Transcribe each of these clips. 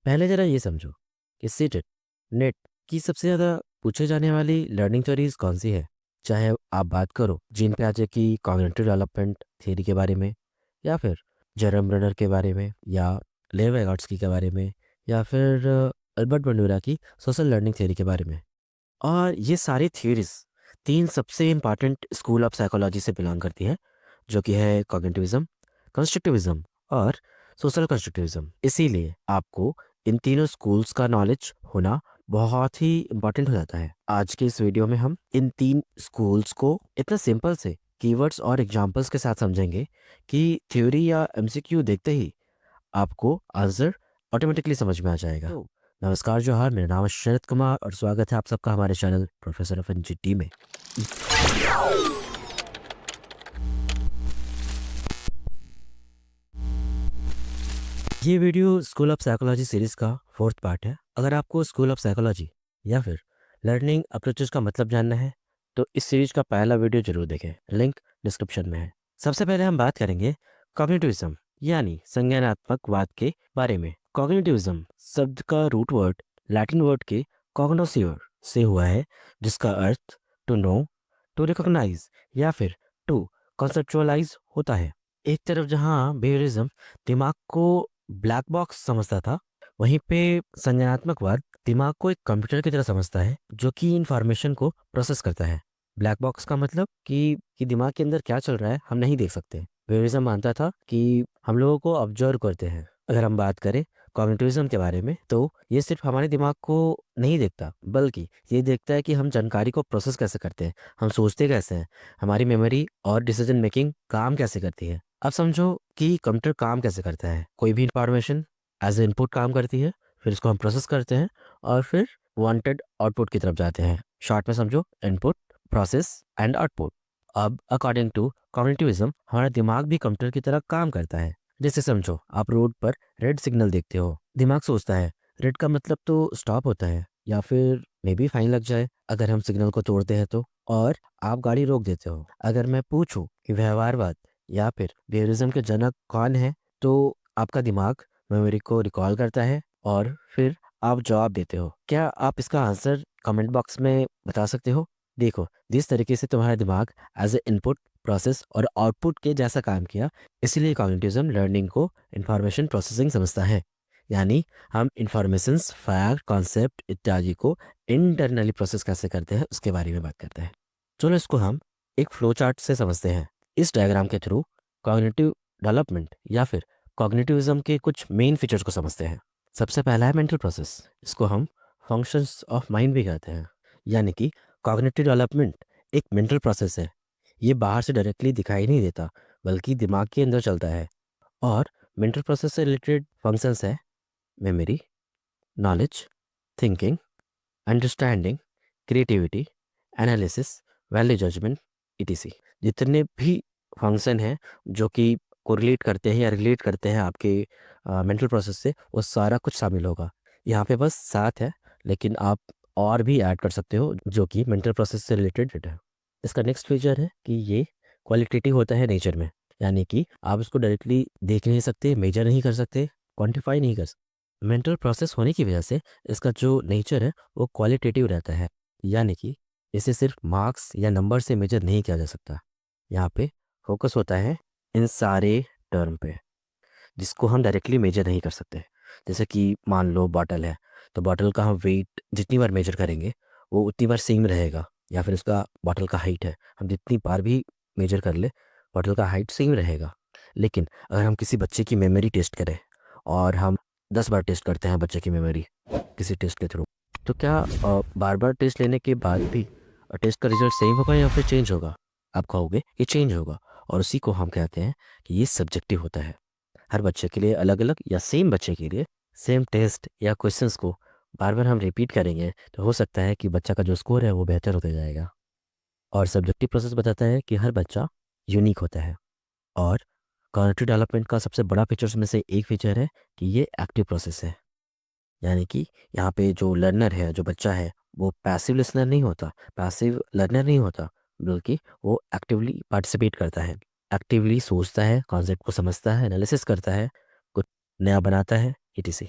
पहले जरा ये समझो कि सीटेट नेट की सबसे ज़्यादा पूछे जाने वाली लर्निंग थ्योरीज कौन सी है। चाहे आप बात करो जीन पियाजे की कॉग्निटिव डेवलपमेंट थ्योरी के बारे में, या फिर जेरम ब्रेनर के बारे में, या लेव वेगोट्स्की के बारे में, या फिर अल्बर्ट बंडूरा की सोशल लर्निंग थ्योरी के बारे में। और ये सारी थ्योरीज तीन सबसे इम्पॉर्टेंट स्कूल ऑफ साइकोलॉजी से बिलोंग करती है, जो कि है कॉग्निटिविज्म, कंस्ट्रक्टिविज्म और सोशल कंस्ट्रक्टिविज्म। इसीलिए आपको इन तीनों स्कूल्स का नॉलेज होना बहुत ही इम्पोर्टेंट हो जाता है। आज के इस वीडियो में हम इन तीन स्कूल्स को इतना सिंपल से कीवर्ड्स और एग्जांपल्स के साथ समझेंगे कि थ्योरी या एमसीक्यू देखते ही आपको आंसर ऑटोमेटिकली समझ में आ जाएगा। तो नमस्कार जोहार, मेरा नाम है शरद कुमार और स्वागत है आप सबका हमारे चैनल प्रोफेसर ऑफ एनजीटी में। ये video school of psychology series का फोर्थ पार्ट है। अगर आपको स्कूल ऑफ साइकोलॉजी या फिर लर्निंग अप्रोचेस का मतलब जानना है तो इस सीरीज का पहला वीडियो जरूर देखें, लिंक डिस्क्रिप्शन में है। सबसे पहले हम बात करेंगे कॉग्निटिविज्म यानी संज्ञानात्मकवाद के बारे में। कॉग्निटिविज्म शब्द का रूट वर्ड लैटिन वर्ड के कॉग्नोसिवर से हुआ है, जिसका अर्थ टू नो, टू रिकॉग्नाइज या फिर टू कॉन्सेप्चुअलाइज होता है। एक तरफ जहाँ बिहेवियरिज्म दिमाग को ब्लैक बॉक्स समझता था, वहीं पे संज्ञानात्मकवाद दिमाग को एक कंप्यूटर की तरह समझता है जो कि इंफॉर्मेशन को प्रोसेस करता है। ब्लैक बॉक्स का मतलब कि दिमाग के अंदर क्या चल रहा है हम नहीं देख सकते। बिहेवियरिज्म मानता था कि हम लोगों को ऑब्जर्व करते हैं। अगर हम बात करें कॉग्निटिविज्म के बारे में तो ये सिर्फ हमारे दिमाग को नहीं देखता, बल्कि ये देखता है कि हम जानकारी को प्रोसेस कैसे करते हैं, हम सोचते कैसे हैं, हमारी मेमोरी और डिसीजन मेकिंग काम कैसे करती है। अब समझो कि कंप्यूटर काम कैसे करता है। कोई भी इंफॉर्मेशन एज ए इनपुट काम करती है, फिर इसको हम प्रोसेस करते हैं और फिर वांटेड आउटपुट की तरफ जाते हैं। शॉर्ट में समझो इनपुट, प्रोसेस एंड आउटपुट। अब अकॉर्डिंग टू कॉग्निटिविज्म हमारा दिमाग भी कंप्यूटर की तरह काम करता है। जैसे समझो आप रोड पर रेड सिग्नल देखते हो, दिमाग सोचता है रेड का मतलब तो स्टॉप होता है या फिर मे बी फाइन लग जाए अगर हम सिग्नल को तोड़ते हैं तो, और आप गाड़ी रोक देते हो। अगर मैं पूछूं कि व्यवहारवाद या फिर बिहेवियरिज्म के जनक कौन है, तो आपका दिमाग मेमोरी को रिकॉल करता है और फिर आप जवाब देते हो। क्या आप इसका आंसर कमेंट बॉक्स में बता सकते हो? देखो, जिस तरीके से तुम्हारा दिमाग एज ए इनपुट, प्रोसेस और आउटपुट के जैसा काम किया, इसीलिए कॉग्निटिविज्म लर्निंग को इंफॉर्मेशन प्रोसेसिंग समझता है। यानी हम इंफॉर्मेशंस, फैक्ट, कॉन्सेप्ट इत्यादि को इंटरनली प्रोसेस कैसे करते हैं उसके बारे में बात करते हैं। चलो इसको हम एक फ्लो चार्ट से समझते हैं। इस डायग्राम के थ्रू कॉग्निटिव डेवलपमेंट या फिर कॉग्निटिविज्म के कुछ मेन फीचर्स को समझते हैं। सबसे पहला है मेंटल प्रोसेस। इसको हम फंक्शंस ऑफ माइंड भी कहते हैं। यानी कि कॉग्निटिव डेवलपमेंट एक मेंटल प्रोसेस है। ये बाहर से डायरेक्टली दिखाई नहीं देता, बल्कि दिमाग के अंदर चलता है। और मेंटल प्रोसेस से रिलेटेड फंक्शंस है memory, knowledge, thinking, understanding, creativity, analysis, value judgement, ETC. जितने भी फंक्शन हैं जो कि कोरिलेट करते हैं या रिलेट करते हैं आपके मेंटल प्रोसेस से, वो सारा कुछ शामिल होगा। यहाँ पे बस 7 है, लेकिन आप और भी ऐड कर सकते हो जो कि मेंटल प्रोसेस से रिलेटेड है। इसका नेक्स्ट फीचर है कि ये क्वालिटेटिव होता है नेचर में। यानी कि आप इसको डायरेक्टली देख नहीं सकते, मेजर नहीं कर सकते, क्वांटिफाई नहीं कर सकते। मेंटल प्रोसेस होने की वजह से इसका जो नेचर है वो क्वालिटेटिव रहता है। यानी कि इसे सिर्फ मार्क्स या नंबर से मेजर नहीं किया जा सकता। यहाँ पे फोकस होता है इन सारे टर्म पे, जिसको हम डायरेक्टली मेजर नहीं कर सकते। जैसे कि मान लो बॉटल है, तो बॉटल का हम वेट जितनी बार मेजर करेंगे वो उतनी बार सेम रहेगा। या फिर उसका बॉटल का हाइट है, हम जितनी बार भी मेजर कर ले बॉटल का हाइट सेम रहेगा। लेकिन अगर हम किसी बच्चे की मेमोरी टेस्ट करें और हम 10 बार टेस्ट करते हैं बच्चे की मेमोरी किसी टेस्ट के थ्रू, तो क्या बार बार टेस्ट लेने के बाद भी टेस्ट का रिजल्ट सेम होगा या फिर चेंज होगा? आप कहोगे ये चेंज होगा, और उसी को हम कहते हैं कि ये सब्जेक्टिव होता है। हर बच्चे के लिए अलग अलग या सेम बच्चे के लिए सेम टेस्ट या क्वेश्चंस को बार बार हम रिपीट करेंगे तो हो सकता है कि बच्चा का जो स्कोर है वो बेहतर होता जाएगा। और सब्जेक्टिव प्रोसेस बताता है कि हर बच्चा यूनिक होता है। और कॉग्निटिव डेवलपमेंट का सबसे बड़ा फीचर्स में से एक फीचर है कि ये एक्टिव प्रोसेस है। यानी कि यहाँ पे जो लर्नर है, जो बच्चा है, वो पैसिव लिसनर नहीं होता, पैसिव लर्नर नहीं होता, बल्कि वो एक्टिवली पार्टिसिपेट करता है, एक्टिवली सोचता है, कॉन्सेप्ट को समझता है, एनालिसिस करता है, कुछ नया बनाता है, etc।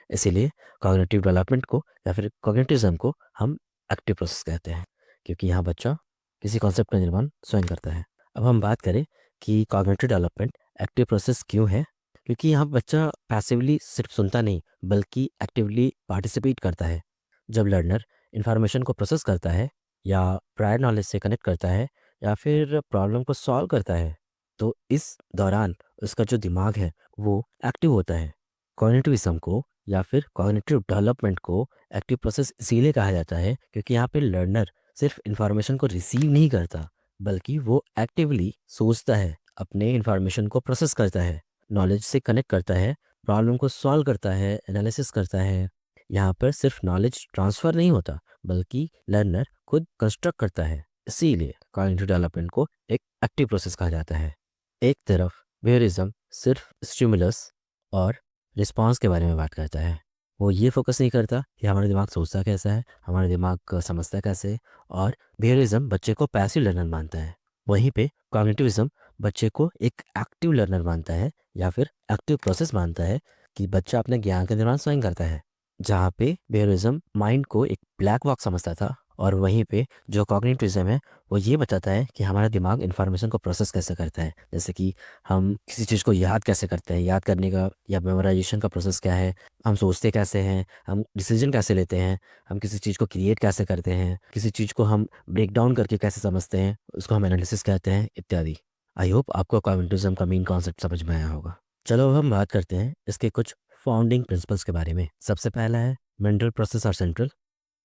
इसीलिए कॉग्निटिव डेवलपमेंट को या फिर कॉग्निटिज्म को हम एक्टिव प्रोसेस कहते हैं, क्योंकि यहाँ बच्चा किसी कॉन्सेप्ट का निर्माण स्वयं करता है। अब हम बात करें कि कॉग्निटिव डेवलपमेंट एक्टिव प्रोसेस क्यों है, क्योंकि यहाँ बच्चा पैसिवली सिर्फ सुनता नहीं बल्कि एक्टिवली पार्टिसिपेट करता है। जब लर्नर इंफॉर्मेशन को प्रोसेस करता है या प्रायर नॉलेज से कनेक्ट करता है या फिर प्रॉब्लम को सॉल्व करता है, तो इस दौरान उसका जो दिमाग है वो एक्टिव होता है। कॉग्निटिविज्म को या फिर कॉग्निटिव डेवलपमेंट को एक्टिव प्रोसेस इसीलिए कहा जाता है क्योंकि यहाँ पे लर्नर सिर्फ इंफॉर्मेशन को रिसीव नहीं करता बल्कि वो एक्टिवली सोचता है, अपने इंफॉर्मेशन को प्रोसेस करता है, नॉलेज से कनेक्ट करता है, प्रॉब्लम को सॉल्व करता है, एनालिसिस करता है। यहाँ पर सिर्फ नॉलेज ट्रांसफ़र नहीं होता बल्कि लर्नर खुद कंस्ट्रक्ट करता है। इसीलिए कॉग्निटिव डेवलपमेंट को एक एक्टिव प्रोसेस कहा जाता है। एक तरफ बिहेवियरिज्म सिर्फ स्टिमुलस और रिस्पॉन्स के बारे में बात करता है। वो ये फोकस नहीं करता कि हमारा दिमाग सोचता कैसा है, हमारा दिमाग समझता कैसे है, और बिहेवियरिज्म बच्चे को पैसिव लर्नर मानता है। वहीं पे कॉग्निटिविज्म बच्चे को एक एक्टिव लर्नर मानता है या फिर एक्टिव प्रोसेस मानता है कि बच्चा अपने ज्ञान का निर्माण स्वयं करता है। जहाँ पे बिहेवियरिज्म माइंड को एक ब्लैक बॉक्स समझता था और वहीं पे जो कॉग्निटिविज्म है वो ये बताता है कि हमारा दिमाग इन्फॉर्मेशन को प्रोसेस कैसे करता है। जैसे कि हम किसी चीज़ को याद कैसे करते हैं, याद करने का या मेमोराइजेशन का प्रोसेस क्या है, हम सोचते कैसे हैं, हम डिसीजन कैसे लेते हैं, हम किसी चीज़ को क्रिएट कैसे करते हैं, किसी चीज़ को हम ब्रेक डाउन करके कैसे समझते हैं, उसको हम एनालिसिस कहते हैं, इत्यादि। आई होप आपको कॉग्निटिविज्म का मेन कॉन्सेप्ट समझ में आया होगा। चलो अब हम बात करते हैं इसके कुछ फाउंडिंग प्रिंसिपल्स के बारे में। सबसे पहला है मेंटल प्रोसेस और सेंट्रल,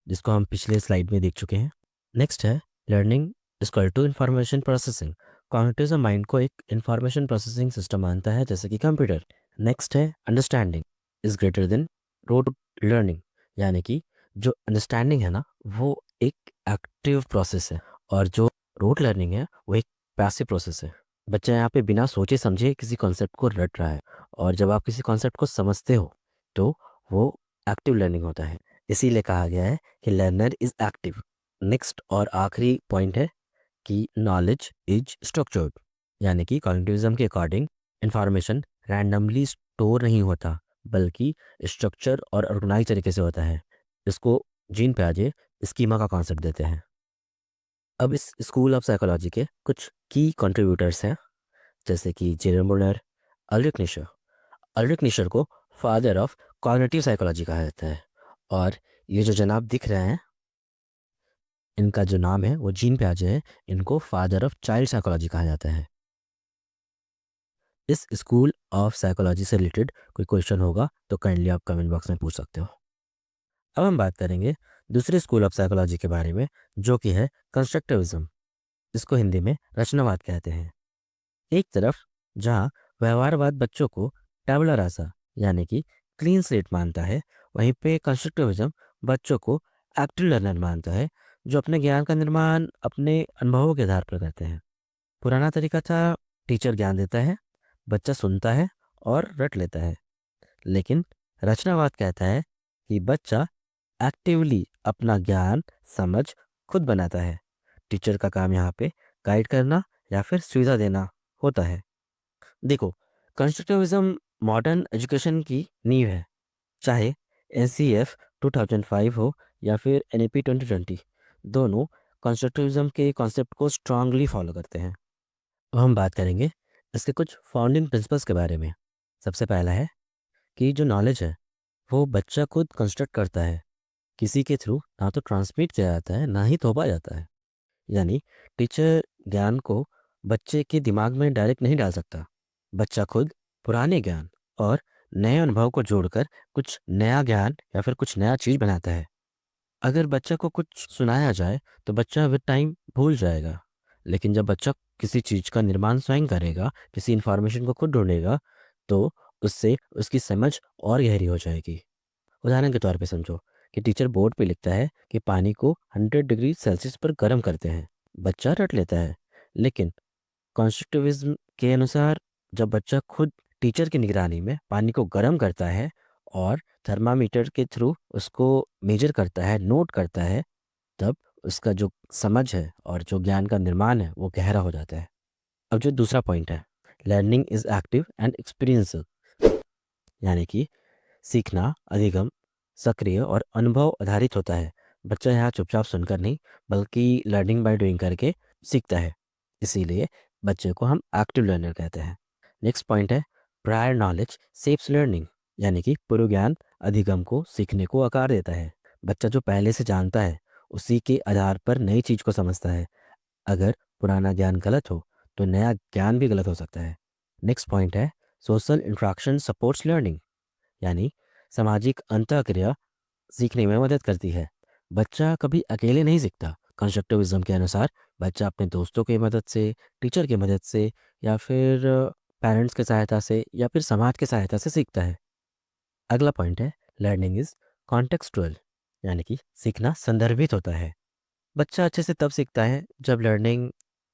जिसको हम पिछले स्लाइड में देख चुके हैं। नेक्स्ट है learning equal to information processing. Cognitive mind को एक इंफॉर्मेशन प्रोसेसिंग सिस्टम मानता है जैसे कि कंप्यूटर। नेक्स्ट है understanding is greater than rote learning, यानी कि जो अंडरस्टैंडिंग है ना वो एक एक्टिव प्रोसेस है और जो रोट लर्निंग है वो एक पैसिव प्रोसेस है। बच्चा यहाँ पे बिना सोचे समझे किसी कॉन्सेप्ट को रट रहा है, और जब आप किसी कॉन्सेप्ट को समझते हो तो वो एक्टिव लर्निंग होता है। इसीलिए कहा गया है कि लर्नर इज एक्टिव। नेक्स्ट और आखिरी पॉइंट है कि नॉलेज इज स्ट्रक्चर्ड, यानी कि कॉग्निटिविज्म के अकॉर्डिंग इंफॉर्मेशन रैंडमली स्टोर नहीं होता बल्कि स्ट्रक्चर और ऑर्गेनाइज तरीके से होता है। इसको जीन पियाजे स्कीमा का कॉन्सेप्ट देते हैं। अब इस स्कूल ऑफ साइकोलॉजी के कुछ की कंट्रीब्यूटर्स हैं जैसे कि जेरम ब्रूनर, अल्रिक निशर। अल्रिक निशर को फादर ऑफ कॉग्निटिव साइकोलॉजी कहा जाता है, और ये जो जनाब दिख रहे हैं इनका जो नाम है वो जीन पियाजे है, इनको फादर ऑफ चाइल्ड साइकोलॉजी कहा जाता है। इस स्कूल ऑफ साइकोलॉजी से रिलेटेड कोई क्वेश्चन होगा तो काइंडली आप कमेंट बॉक्स में पूछ सकते हो। अब हम बात करेंगे दूसरे स्कूल ऑफ साइकोलॉजी के बारे में जो कि है कंस्ट्रक्टिविज्म। इसको हिंदी में रचनावाद कहते हैं। एक तरफ जहाँ व्यवहारवाद बच्चों को टैबुला रासा यानी कि क्लीन स्लेट मानता है, वहीं पे कंस्ट्रक्टिविज्म बच्चों को एक्टिव लर्नर मानता है जो अपने ज्ञान का निर्माण अपने अनुभवों के आधार पर करते हैं। पुराना तरीका था टीचर ज्ञान देता है, बच्चा सुनता है और रट लेता है, लेकिन रचनावाद कहता है कि बच्चा एक्टिवली अपना ज्ञान समझ खुद बनाता है। टीचर का काम यहाँ पे गाइड करना या फिर सुविधा देना होता है। देखो, कंस्ट्रक्टिविज्म मॉडर्न एजुकेशन की नींव है, चाहे NCF 2005 हो या फिर NAP 2020, दोनों कंस्ट्रक्टिविज्म के कॉन्सेप्ट को स्ट्रांगली फॉलो करते हैं। अब हम बात करेंगे इसके कुछ फाउंडिंग प्रिंसिपल्स के बारे में। सबसे पहला है कि जो नॉलेज है वो बच्चा खुद कंस्ट्रक्ट करता है, किसी के थ्रू ना तो ट्रांसमिट किया जाता है ना ही थोपा जाता है। यानी टीचर ज्ञान को बच्चे के दिमाग में डायरेक्ट नहीं डाल सकता, बच्चा खुद पुराने ज्ञान और नए अनुभव को जोड़कर कुछ नया ज्ञान या फिर कुछ नया चीज़ बनाता है। अगर बच्चा को कुछ सुनाया जाए तो बच्चा विद टाइम भूल जाएगा, लेकिन जब बच्चा किसी चीज़ का निर्माण स्वयं करेगा, किसी इन्फॉर्मेशन को खुद ढूंढेगा, तो उससे उसकी समझ और गहरी हो जाएगी। उदाहरण के तौर पे समझो कि टीचर बोर्ड पे लिखता है कि पानी को 100 डिग्री सेल्सियस पर गर्म करते हैं। बच्चा रट लेता है, लेकिन कॉन्स्ट्रक्टिविज्म के अनुसार जब बच्चा खुद टीचर की निगरानी में पानी को गर्म करता है और थर्मामीटर के थ्रू उसको मेजर करता है, नोट करता है, तब उसका जो समझ है और जो ज्ञान का निर्माण है वो गहरा हो जाता है। अब जो दूसरा पॉइंट है, learning is active and experiential, यानी कि सीखना अधिगम सक्रिय और अनुभव आधारित होता है। बच्चा यहाँ चुपचाप सुनकर नहीं बल्कि लर्निंग बाय डूइंग करके सीखता है। इसीलिए बच्चे को हम एक्टिव लर्नर कहते हैं। नेक्स्ट पॉइंट है प्रायर नॉलेज शेप्स लर्निंग, यानी कि पूर्व ज्ञान अधिगम को सीखने को आकार देता है। बच्चा जो पहले से जानता है उसी के आधार पर नई चीज़ को समझता है। अगर पुराना ज्ञान गलत हो तो नया ज्ञान भी गलत हो सकता है। नेक्स्ट पॉइंट है सोशल इंट्रैक्शन सपोर्ट्स लर्निंग, यानी सामाजिक अंतःक्रिया सीखने में मदद करती है। बच्चा कभी अकेले नहीं सीखता। कंस्ट्रक्टिविज्म के अनुसार बच्चा अपने दोस्तों की मदद से, टीचर की मदद से, या फिर पेरेंट्स की सहायता से, या फिर समाज की सहायता से सीखता है। अगला पॉइंट है लर्निंग इज कॉन्टेक्सचुअल, यानी कि सीखना संदर्भित होता है। बच्चा अच्छे से तब सीखता है जब लर्निंग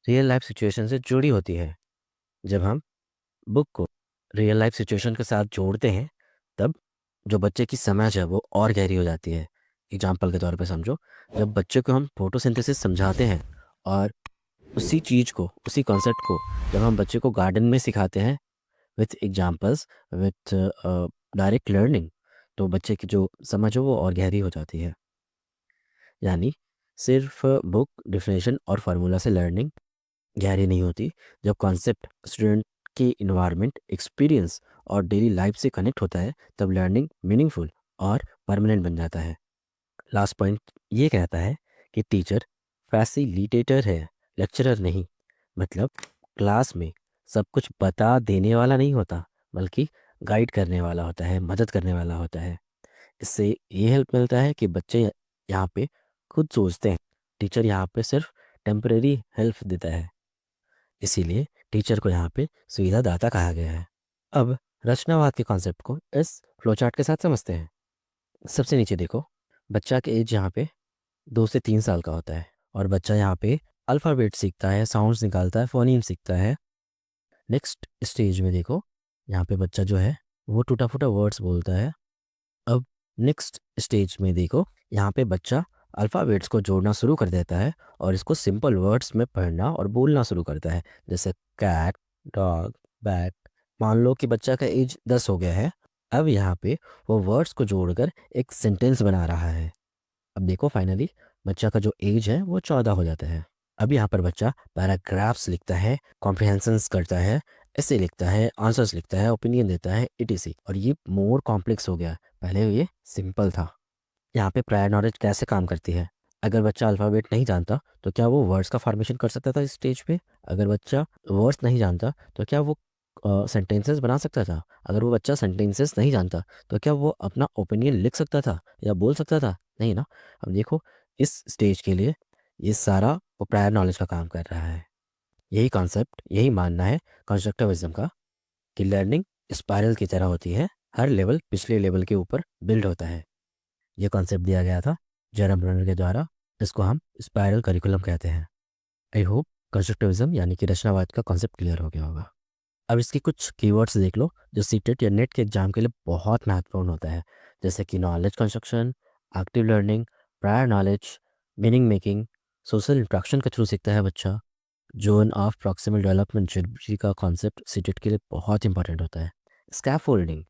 रियल लाइफ सिचुएशन से जुड़ी होती है। जब हम बुक को रियल लाइफ सिचुएशन के साथ जोड़ते हैं तब जो बच्चे की समझ है वो और गहरी हो जाती है। एग्जाम्पल के तौर पे समझो, जब बच्चे को हम फोटोसिंथेसिस समझाते हैं और उसी चीज़ को, उसी कॉन्सेप्ट को जब हम बच्चे को गार्डन में सिखाते हैं with examples, with direct learning, तो बच्चे की जो समझ है वो और गहरी हो जाती है। यानी सिर्फ बुक डिफिनेशन और फार्मूला से लर्निंग गहरी नहीं होती। जब कॉन्सेप्ट स्टूडेंट के इन्वायरमेंट, एक्सपीरियंस और डेली लाइफ से कनेक्ट होता है तब लर्निंग मीनिंगफुल और परमानेंट बन जाता है। लास्ट पॉइंट ये कहता है कि टीचर फैसिलिटेटर है, लेक्चरर नहीं। मतलब क्लास में सब कुछ बता देने वाला नहीं होता बल्कि गाइड करने वाला होता है, मदद करने वाला होता है। इससे ये हेल्प मिलता है कि बच्चे यहाँ पे खुद सोचते हैं। टीचर यहाँ पे सिर्फ टेम्परेरी हेल्प देता है। इसीलिए टीचर को यहाँ पे सुविधादाता कहा गया है। अब रचनावाद के कॉन्सेप्ट को इस फ्लोचार्ट के साथ समझते हैं। सबसे नीचे देखो, बच्चा के एज यहाँ पे 2 से 3 साल का होता है और बच्चा यहाँ पे अल्फ़ाबेट सीखता है, साउंड्स निकालता है, फोनीम सीखता है। नेक्स्ट स्टेज में देखो, यहाँ पे बच्चा जो है वो टूटा फूटा वर्ड्स बोलता है। अब नेक्स्ट स्टेज में देखो, यहाँ पे बच्चा अल्फ़ाबेट्स को जोड़ना शुरू कर देता है और इसको सिंपल वर्ड्स में पढ़ना और बोलना शुरू करता है, जैसे कैट, डॉग, बैट। मान लो कि बच्चा का एज 10 हो गया है। अब यहाँ पे वो वर्ड्स को जोड़कर एक सेंटेंस बना रहा है। अब देखो फाइनली बच्चा का जो एज है वो 14 हो जाता है। अब यहाँ पर बच्चा पैराग्राफ्स लिखता है, कॉम्प्रिहेंशंस करता है, ऐसे लिखता है, आंसर्स लिखता है, ओपिनियन देता है, इटीसी। और ये मोर कॉम्प्लेक्स हो गया, पहले ये सिंपल था। यहाँ पे प्रायर नॉलेज कैसे काम करती है? अगर बच्चा अल्फ़ाबेट नहीं जानता तो क्या वो वर्ड्स का फॉर्मेशन कर सकता था इस स्टेज पे? अगर बच्चा वर्ड्स नहीं जानता तो क्या वो सेंटेंसेस बना सकता था? अगर वो बच्चा सेंटेंसेस नहीं जानता तो क्या वो अपना ओपिनियन लिख सकता था या बोल सकता था? नहीं ना। अब देखो, इस स्टेज के लिए ये सारा वो प्रायर नॉलेज का काम कर रहा है। यही कॉन्सेप्ट, यही मानना है कंस्ट्रक्टिविज्म का कि लर्निंग स्पाइरल की तरह होती है, हर लेवल पिछले लेवल के ऊपर बिल्ड होता है। ये कॉन्सेप्ट दिया गया था जेरम ब्रेनर के द्वारा। इसको हम स्पाइरल करिकुलम कहते हैं। आई होप कंस्ट्रक्टिविज्म यानी कि रचनावाद का कॉन्सेप्ट क्लियर हो गया होगा। अब इसके कुछ कीवर्ड्स देख लो जो सीटेट या नेट के एग्जाम के लिए बहुत महत्वपूर्ण होता है, जैसे कि knowledge construction, active learning, prior knowledge, meaning making, social interaction के थ्रू सीखता है बच्चा, जोन ऑफ प्रॉक्सिमल डेवलपमेंट जी का कॉन्सेप्ट सीटेट के लिए बहुत इंपॉर्टेंट होता है। स्कैफोल्डिंग,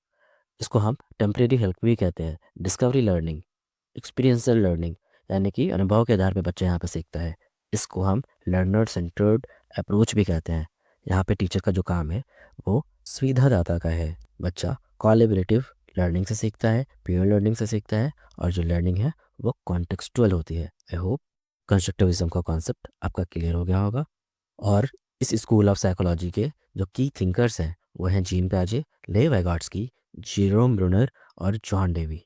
इसको हम टेम्परेरी हेल्प भी कहते हैं। डिस्कवरी लर्निंग, एक्सपीरियंशियल लर्निंग, यानी कि अनुभव के आधार पे बच्चा यहाँ पे सीखता है। इसको हम लर्नर सेंटर्ड अप्रोच भी कहते हैं। यहाँ पे टीचर का जो काम है वो सुविधादाता का है। बच्चा कोलैबोरेटिव लर्निंग से सीखता है, पीयर लर्निंग से सीखता है, और जो लर्निंग है वो कॉन्टेक्सचुअल होती है। आई होप कंस्ट्रक्टिविज्म का कॉन्सेप्ट आपका क्लियर हो गया होगा। और इस स्कूल ऑफ साइकोलॉजी के जो की थिंकर्स हैं वो हैं जीन पियाजे, लेव वाइगॉट्स्की, जेरोम ब्रूनर और जॉन डेवी।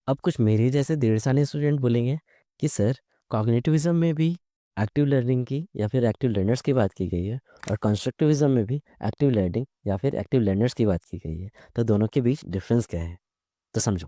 अब कुछ मेरे जैसे डेढ़ साल स्टूडेंट बोलेंगे कि सर, कॉग्निटिविज्म में भी एक्टिव लर्निंग की या फिर एक्टिव लर्नर्स की बात की गई है और कंस्ट्रक्टिविज्म में भी एक्टिव लर्निंग या फिर एक्टिव लर्नर्स की बात की गई है, तो दोनों के बीच डिफरेंस क्या है? तो समझो,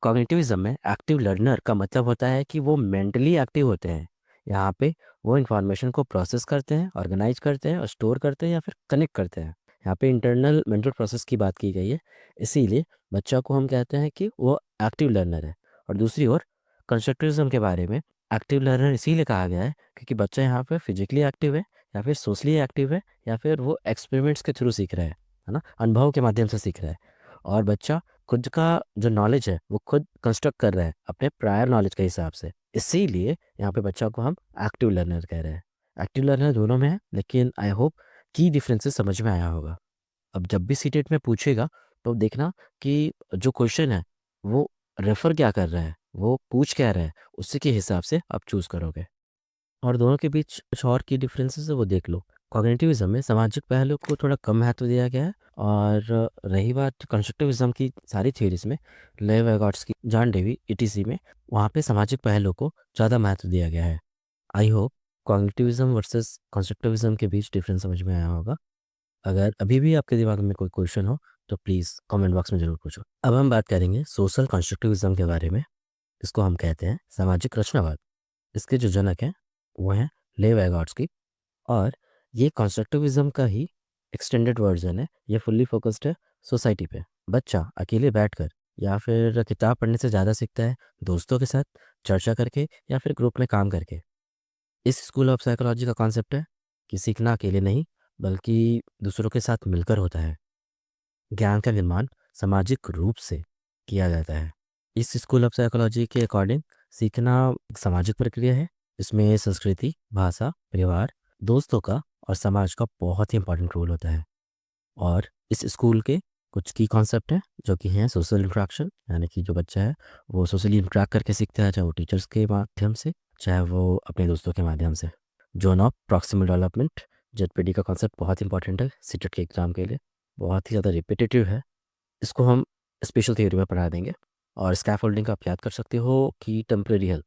कॉग्निटिविज्म में एक्टिव लर्नर का मतलब होता है कि वो मेंटली एक्टिव होते हैं। यहाँ पे वो इंफॉर्मेशन को प्रोसेस करते हैं, ऑर्गेनाइज करते हैं और स्टोर करते हैं या फिर कनेक्ट करते हैं। यहाँ पे इंटरनल मेंटल प्रोसेस की बात की गई है। इसीलिए बच्चा को हम कहते हैं कि वो एक्टिव लर्नर है। और दूसरी ओर कंस्ट्रक्टिविज्म के बारे में एक्टिव लर्नर इसीलिए कहा गया है क्योंकि बच्चा यहाँ पे फिजिकली एक्टिव है या फिर सोशली एक्टिव है या फिर वो एक्सपेरिमेंट्स के थ्रू सीख रहा है ना, अनुभव के माध्यम से सीख रहा है। और बच्चा खुद का जो नॉलेज है वो खुद कंस्ट्रक्ट कर रहा है अपने प्रायर नॉलेज के हिसाब से। इसीलिए यहाँ पे बच्चा को हम एक्टिव लर्नर कह रहे हैं। एक्टिव लर्नर दोनों में है, लेकिन आई होप की डिफरेंसेस समझ में आया होगा। अब जब भी सीटेट में पूछेगा तो देखना कि जो क्वेश्चन है वो रेफर क्या कर रहा है, वो पूछ क्या रहा है, उसी के हिसाब से आप चूज़ करोगे। और दोनों के बीच कुछ और की डिफरेंसेस है वो देख लो। कॉग्निटिविज्म में सामाजिक पहलू को थोड़ा कम महत्व दिया गया है, और रही बात कंस्ट्रक्टिविज्म की, सारी थ्योरीज में, लेव एगॉट्स की, जॉन डेवी ईटीसी में, वहाँ पे सामाजिक पहलू को ज़्यादा महत्व दिया गया है। I hope cognitivism versus constructivism के बीच डिफरेंस समझ में आया होगा। अगर अभी भी आपके दिमाग में कोई क्वेश्चन हो तो प्लीज़ कमेंट बॉक्स में ज़रूर पूछो। अब हम बात करेंगे सोशल कंस्ट्रक्टिविज्म के बारे में। इसको हम कहते हैं सामाजिक रचनावाद। इसके जो जनक हैं वो हैं लेव एगॉट्स्की, और ये कंस्ट्रक्टिविज्म का ही एक्सटेंडेड वर्जन है। ये फुल्ली फोकस्ड है सोसाइटी पे। बच्चा अकेले बैठकर या फिर किताब पढ़ने से ज़्यादा सीखता है दोस्तों के साथ चर्चा करके या फिर ग्रुप में काम करके। इस स्कूल ऑफ साइकोलॉजी का कॉन्सेप्ट है कि सीखना अकेले नहीं बल्कि दूसरों के साथ मिलकर होता है। ज्ञान का निर्माण सामाजिक रूप से किया जाता है। इस स्कूल ऑफ साइकोलॉजी के अकॉर्डिंग सीखना एक सामाजिक प्रक्रिया है। इसमें संस्कृति, भाषा, परिवार, दोस्तों का और समाज का बहुत ही इंपॉर्टेंट रोल होता है। और इस स्कूल के कुछ की कॉन्सेप्ट हैं जो कि हैं सोशल इंट्रैक्शन, यानी कि जो बच्चा है वो सोशली इंट्रैक्ट करके सीखता है, चाहे वो टीचर्स के माध्यम से, चाहे वो अपने दोस्तों के माध्यम से। Zone of proximal development, ZPD का कॉन्सेप्ट बहुत इंपॉर्टेंट है सीटेट के एग्जाम के लिए, बहुत ही ज़्यादा रिपीटेटिव है। इसको हम स्पेशल थ्योरी में पढ़ा देंगे। और स्कैफोल्डिंग का आप याद कर सकते हो कि टेम्परेरी हेल्प।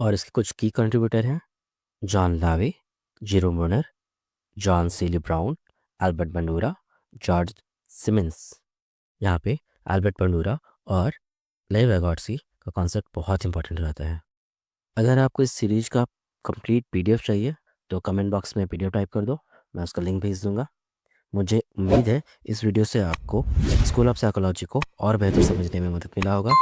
और इसके कुछ की कंट्रीब्यूटर हैं John Lave, Jerome Bruner, John Seely Brown, Albert Bandura, George Siemens. यहाँ पे एल्बर्ट बंडूरा और लेव एगॉट्स्की का कॉन्सेप्ट बहुत इंपॉर्टेंट रहता है। अगर आपको इस सीरीज का कंप्लीट पीडीएफ चाहिए तो कमेंट बॉक्स में पीडीएफ टाइप कर दो, मैं उसका लिंक भेज दूंगा। मुझे उम्मीद है इस वीडियो से आपको स्कूल ऑफ साइकोलॉजी को और बेहतर समझने में मदद मिला होगा।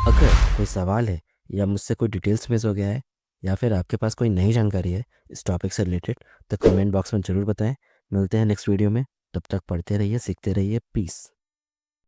अगर कोई सवाल है या मुझसे कोई डिटेल्स मिस हो गया है या फिर आपके पास कोई नई जानकारी है इस टॉपिक से रिलेटेड, तो कमेंट बॉक्स में ज़रूर बताएं। मिलते हैं नेक्स्ट वीडियो में। तब तक पढ़ते रहिए, सीखते रहिए। पीस।